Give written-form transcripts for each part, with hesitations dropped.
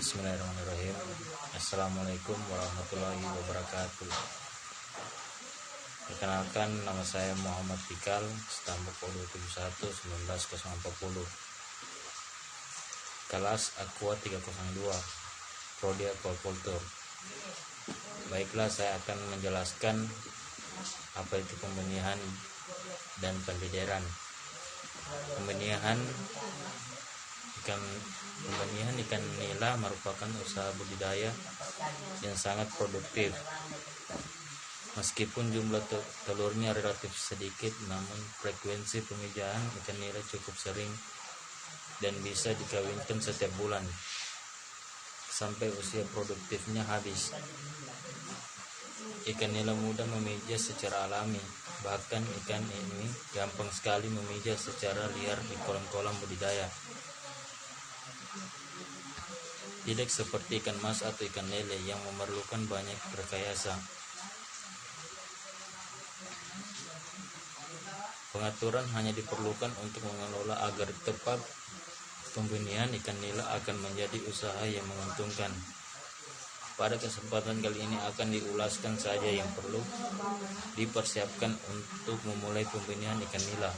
Bismillahirrahmanirrahim. Assalamualaikum warahmatullahi wabarakatuh. Perkenalkan, nama saya Muhammad Fikal, stambuk 271-19040, kelas Aqua 302, Prodi Aquaculture. Baiklah, saya akan menjelaskan apa itu pembenihan dan pendidiran. Pembenihan ikan nila merupakan usaha budidaya yang sangat produktif. Meskipun jumlah telurnya relatif sedikit, namun frekuensi pemijahan ikan nila cukup sering dan bisa dikawinkan setiap bulan sampai usia produktifnya habis. Ikan nila mudah memijah secara alami, bahkan ikan ini gampang sekali memijah secara liar di kolam-kolam budidaya. Tidak seperti ikan mas atau ikan lele yang memerlukan banyak rekayasa. Pengaturan hanya diperlukan untuk mengelola agar tepat. Pembenihan ikan nila akan menjadi usaha yang menguntungkan. Pada kesempatan kali ini akan diulaskan saja yang perlu dipersiapkan untuk memulai pembenihan ikan nila.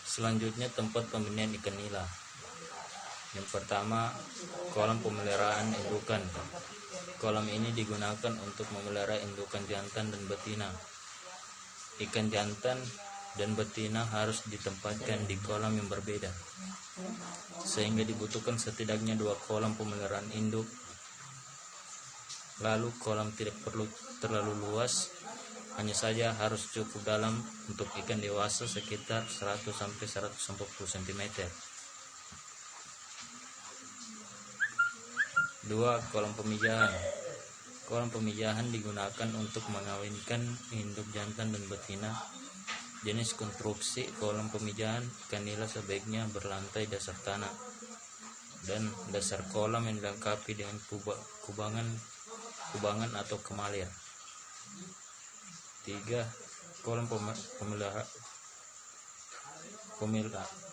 Selanjutnya, tempat pembenihan ikan nila. Yang pertama, kolam pemeliharaan indukan. Kolam ini digunakan untuk memelihara indukan jantan dan betina. Ikan jantan dan betina harus ditempatkan di kolam yang berbeda, sehingga dibutuhkan setidaknya 2 kolam pemeliharaan induk. Lalu kolam tidak perlu terlalu luas, hanya saja harus cukup dalam untuk ikan dewasa, sekitar 100-140 cm. 2. Kolam pemijahan. Kolam pemijahan digunakan untuk mengawinkan induk jantan dan betina. Jenis konstruksi kolam pemijahan ikan nila sebaiknya berlantai dasar tanah, dan dasar kolam yang dilengkapi dengan kubangan atau kemalir. 3. Kolam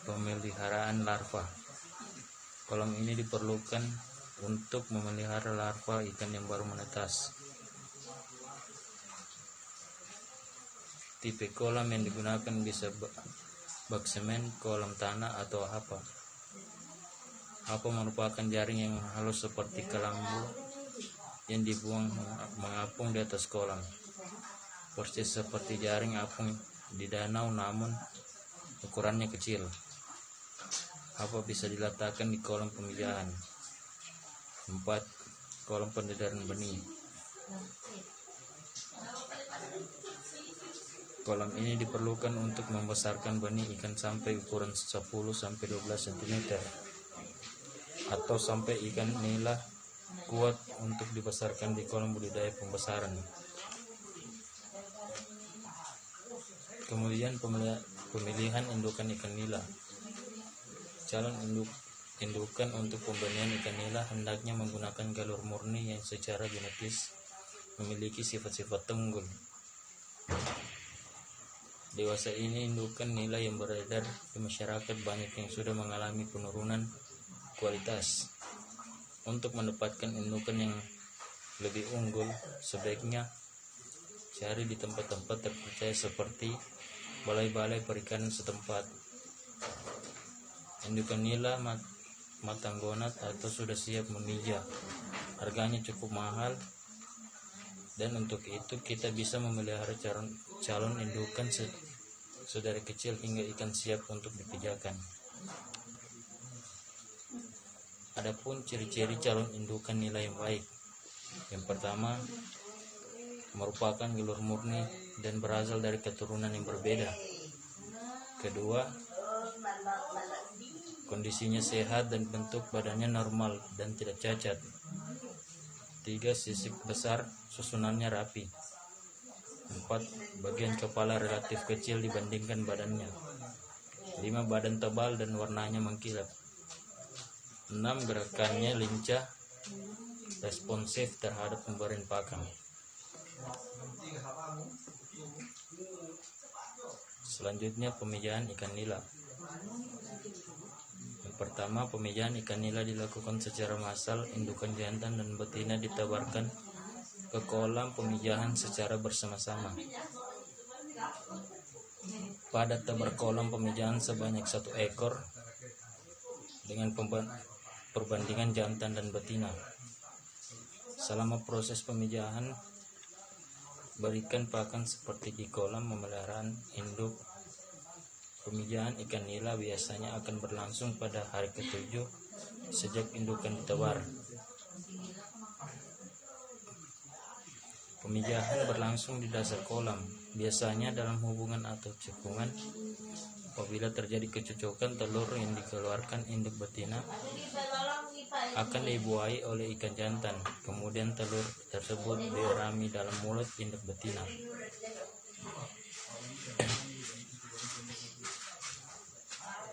pemeliharaan larva. Kolam ini diperlukan untuk memelihara larva ikan yang baru menetas. Tipe kolam yang digunakan bisa bak semen, kolam tanah, atau hapa. Hapa merupakan jaring yang halus seperti kelambu yang dibuang mengapung di atas kolam, persis seperti jaring apung di danau, namun ukurannya kecil. Hapa bisa diletakkan di kolam pemijahan. 4. Kolam pendidiran benih. Kolam ini diperlukan untuk membesarkan benih ikan sampai ukuran 10-12 cm, atau sampai ikan nila kuat untuk dibesarkan di kolam budidaya pembesaran. Kemudian pemilihan indukan ikan nila. Calon indukan untuk pembenihan ikan nila hendaknya menggunakan galur murni yang secara genetis memiliki sifat-sifat unggul. Dewasa ini indukan nila yang beredar di masyarakat banyak yang sudah mengalami penurunan kualitas. Untuk mendapatkan indukan yang lebih unggul, sebaiknya cari di tempat-tempat terpercaya seperti balai-balai perikanan setempat. Indukan nila matanggonat atau sudah siap memijah, harganya cukup mahal, dan untuk itu kita bisa memelihara calon indukan sedari kecil hingga ikan siap untuk dipijahkan. Adapun ciri-ciri calon indukan nila yang baik. Yang pertama, merupakan galur murni dan berasal dari keturunan yang berbeda. Kedua, kondisinya sehat dan bentuk badannya normal dan tidak cacat. 3. Sisik besar, susunannya rapi. 4. Bagian kepala relatif kecil dibandingkan badannya. 5. Badan tebal dan warnanya mengkilap. 6. Gerakannya lincah, responsif terhadap pemberian pakan. Selanjutnya pemijaan ikan nila. Yang pertama, pemijaan ikan nila dilakukan secara massal. Indukan jantan dan betina ditebarkan ke kolam pemijahan secara bersama-sama. Pada tebar kolam pemijahan sebanyak 1 ekor dengan perbandingan jantan dan betina. Selama proses pemijahan, berikan pakan seperti di kolam pemeliharaan induk. Pemijahan ikan nila biasanya akan berlangsung pada hari ke-7 sejak indukan ditebar. Pemijahan berlangsung di dasar kolam, biasanya dalam hubungan atau cekungan. Apabila terjadi kecocokan, telur yang dikeluarkan induk betina akan dibuai oleh ikan jantan. Kemudian telur tersebut dirami dalam mulut induk betina.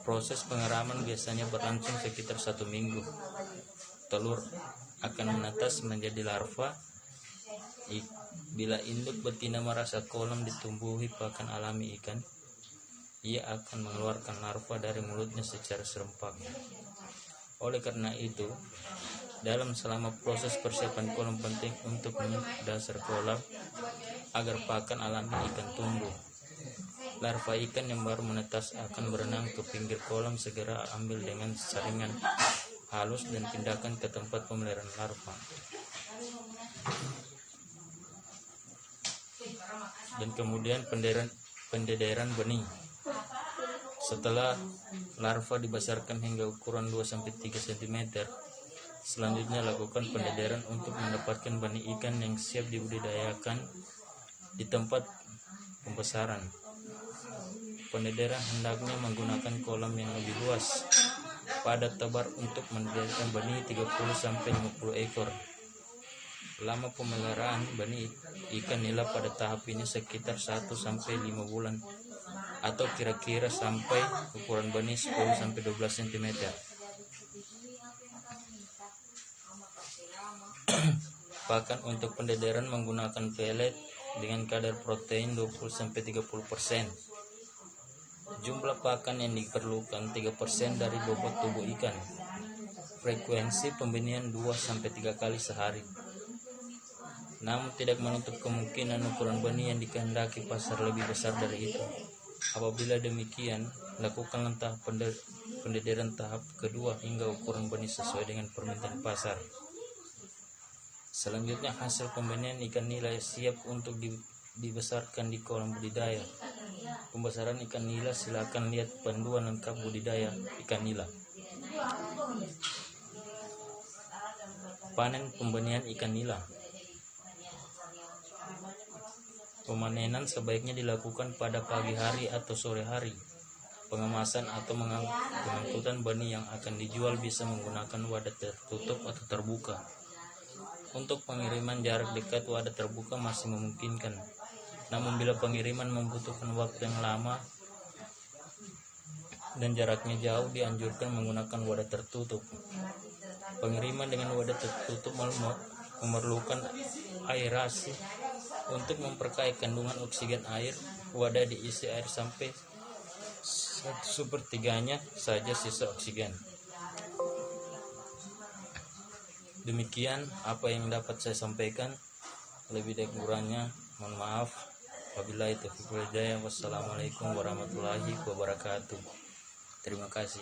Proses pengeraman biasanya berlangsung sekitar 1 minggu. Telur akan menetas menjadi larva. Bila induk betina merasa kolam ditumbuhi pakan alami ikan, ia akan mengeluarkan larva dari mulutnya secara serempak. Oleh karena itu, selama proses persiapan kolam penting untuk dasar kolam agar pakan alami ikan tumbuh. Larva ikan yang baru menetas akan berenang ke pinggir kolam. Segera ambil dengan saringan halus dan pindahkan ke tempat pemeliharaan larva. Dan kemudian pendederan benih. Setelah larva dibesarkan hingga ukuran 2-3 cm, selanjutnya lakukan pendederan untuk mendapatkan benih ikan yang siap dibudidayakan di tempat pembesaran. Pendederan hendaknya menggunakan kolam yang lebih luas pada tebar untuk mendirikan benih 30-50 ekor. Lama pemeliharaan benih ikan nila pada tahap ini sekitar 1-5 bulan, atau kira-kira sampai ukuran benih 10-12 cm. Pakan untuk pendederan menggunakan pelet dengan kadar protein 20-30%. Jumlah pakan yang diperlukan 3% dari bobot tubuh ikan. Frekuensi pembenihan 2-3 kali sehari. Namun tidak menutup kemungkinan ukuran benih yang dikehendaki pasar lebih besar dari itu. Apabila demikian, lakukan tahap pendederan tahap kedua hingga ukuran benih sesuai dengan permintaan pasar. Selanjutnya, hasil pembenihan ikan nila siap untuk dibesarkan di kolam budidaya. Pembesaran ikan nila, silakan lihat panduan lengkap budidaya ikan nila. Panen pembenihan ikan nila. Pemanenan sebaiknya dilakukan pada pagi hari atau sore hari. Pengemasan atau pengangkutan benih yang akan dijual bisa menggunakan wadah tertutup atau terbuka. Untuk pengiriman jarak dekat, wadah terbuka masih memungkinkan. Namun bila pengiriman membutuhkan waktu yang lama dan jaraknya jauh, dianjurkan menggunakan wadah tertutup. Pengiriman dengan wadah tertutup memerlukan aerasi. Untuk memperkaya kandungan oksigen air, wadah diisi air sampai 1/3-nya saja sisa oksigen. Demikian apa yang dapat saya sampaikan. Lebih dan kurangnya mohon maaf. Wabillahi taufiq wal hidayah. Wassalamualaikum warahmatullahi wabarakatuh. Terima kasih.